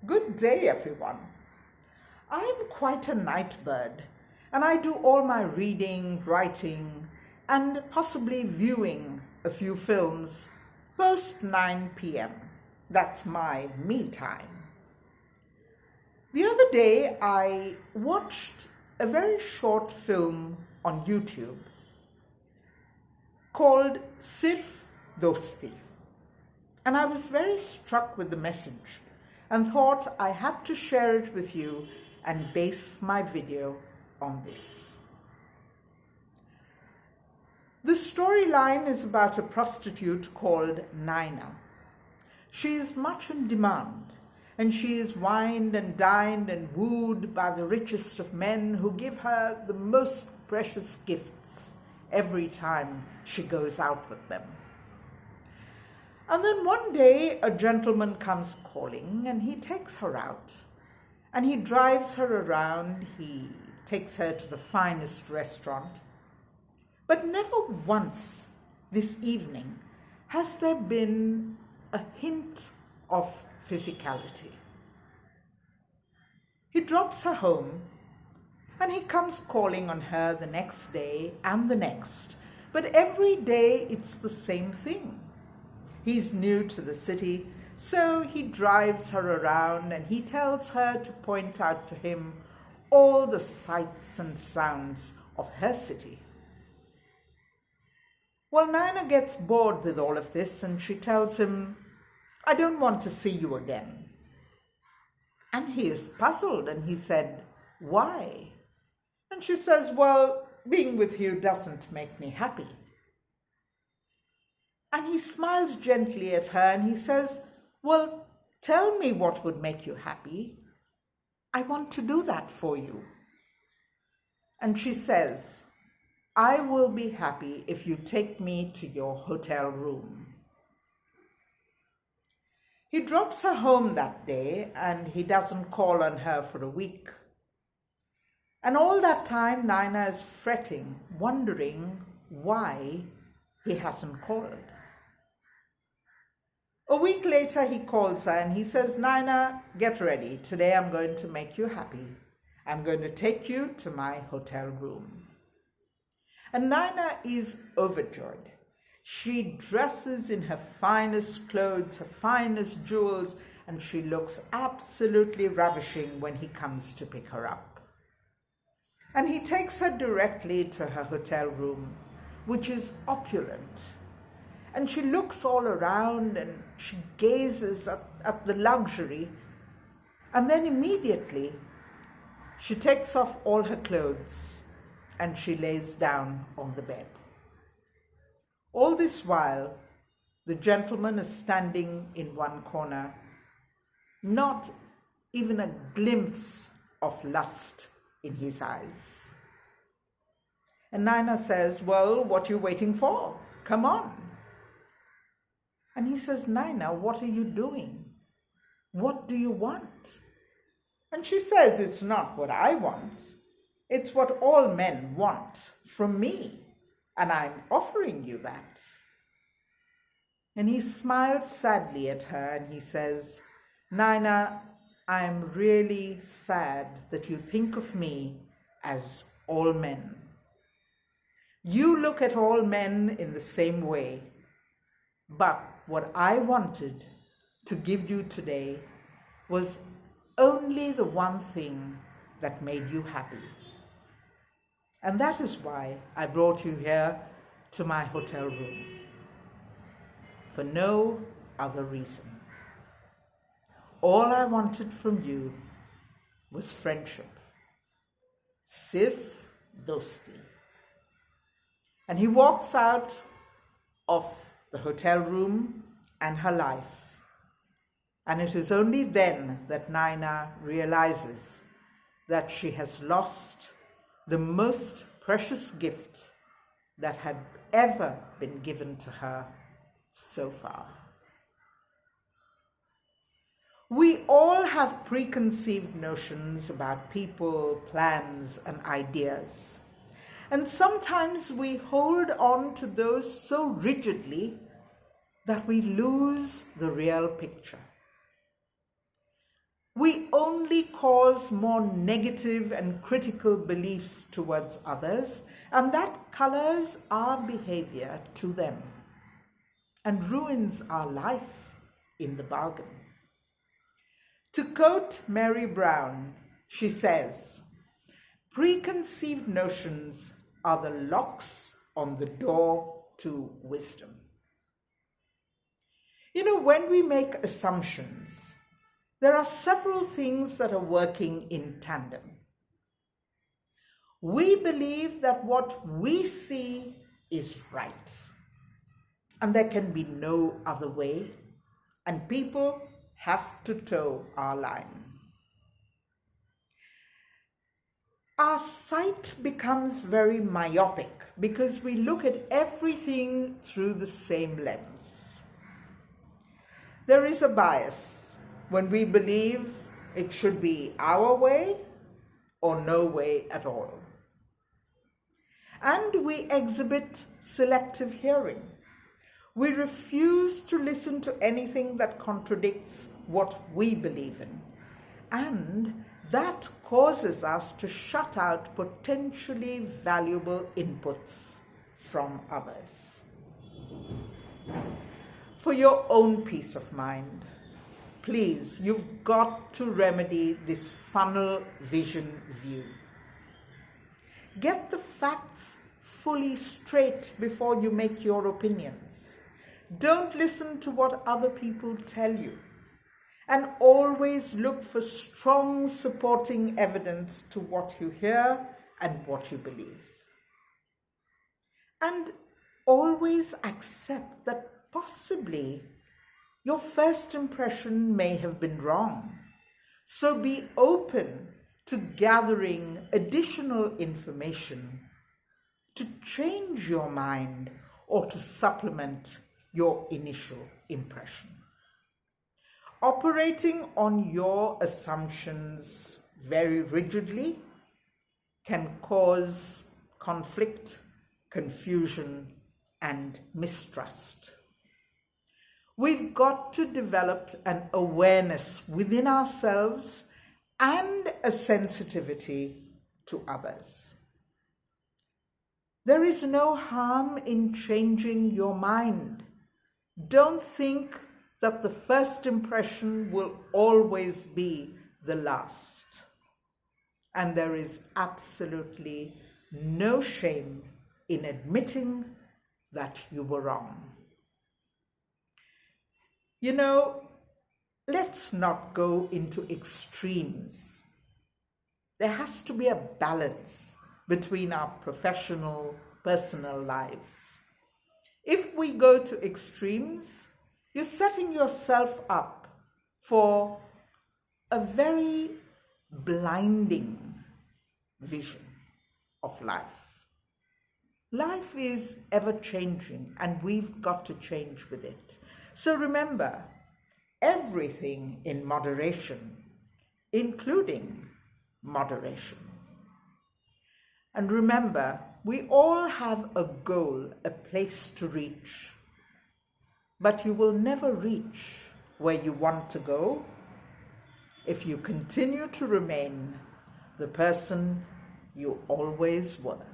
Good day, everyone. I am quite a night bird, and I do all my reading, writing, and possibly viewing a few films post 9 p.m. That's my me time. The other day, I watched a very short film on YouTube called Sirf Dosti, and I was very struck with the message and thought I had to share it with you and base my video on this. The storyline is about a prostitute called Naina. She is much in demand, and she is wined and dined and wooed by the richest of men who give her the most precious gifts every time she goes out with them. And then one day a gentleman comes calling and he takes her out and he drives her around, he takes her to the finest restaurant. But never once this evening has there been a hint of physicality. He drops her home and he comes calling on her the next day and the next. But every day it's the same thing. He's new to the city, so he drives her around and he tells her to point out to him all the sights and sounds of her city. Well, Naina gets bored with all of this and she tells him, "I don't want to see you again." And he is puzzled and he said, "Why?" And she says, "Well, being with you doesn't make me happy." And he smiles gently at her and he says, "Well, tell me what would make you happy. I want to do that for you." And she says, "I will be happy if you take me to your hotel room." He drops her home that day and he doesn't call on her for a week. And all that time, Naina is fretting, wondering why he hasn't called. A week later, he calls her and he says, "Naina, get ready. Today I'm going to make you happy. I'm going to take you to my hotel room." And Naina is overjoyed. She dresses in her finest clothes, her finest jewels, and she looks absolutely ravishing when he comes to pick her up. And he takes her directly to her hotel room, which is opulent. And she looks all around and she gazes at the luxury. And then immediately she takes off all her clothes and she lays down on the bed. All this while, the gentleman is standing in one corner, not even a glimpse of lust in his eyes. And Naina says, "Well, what are you waiting for? Come on." And he says, "Naina, what are you doing? What do you want?" And she says, "It's not what I want. It's what all men want from me. And I'm offering you that." And he smiles sadly at her and he says, "Naina, I'm really sad that you think of me as all men. You look at all men in the same way. But what I wanted to give you today was only the one thing that made you happy. And that is why I brought you here to my hotel room. For no other reason. All I wanted from you was friendship. Sirf Dosti." And he walks out of the hotel room and her life. And it is only then that Naina realizes that she has lost the most precious gift that had ever been given to her so far. We all have preconceived notions about people, plans, and ideas. And sometimes we hold on to those so rigidly that we lose the real picture. we only cause more negative and critical beliefs towards others, and that colors our behavior to them and ruins our life in the bargain. To quote Mary Brown, she says, "Preconceived notions are the locks on the door to wisdom." When we make assumptions, there are several things that are working in tandem. We believe that what we see is right, and there can be no other way, and people have to toe our line. Our sight becomes very myopic because we look at everything through the same lens. There is a bias when we believe it should be our way or no way at all. And we exhibit selective hearing. We refuse to listen to anything that contradicts what we believe in. And that causes us to shut out potentially valuable inputs from others. For your own peace of mind, please, you've got to remedy this funnel vision view. Get the facts fully straight before you make your opinions. Don't listen to what other people tell you. And always look for strong supporting evidence to what you hear and what you believe. And always accept that possibly your first impression may have been wrong. So be open to gathering additional information to change your mind or to supplement your initial impression. Operating on your assumptions very rigidly can cause conflict, confusion, and mistrust. We've got to develop an awareness within ourselves and a sensitivity to others. There is no harm in changing your mind. Don't think that the first impression will always be the last. And there is absolutely no shame in admitting that you were wrong. Let's not go into extremes. There has to be a balance between our professional, personal lives. If we go to extremes, you're setting yourself up for a very blinding vision of life. Life is ever-changing, and we've got to change with it. So remember, everything in moderation, including moderation. And remember, we all have a goal, a place to reach. But you will never reach where you want to go if you continue to remain the person you always were.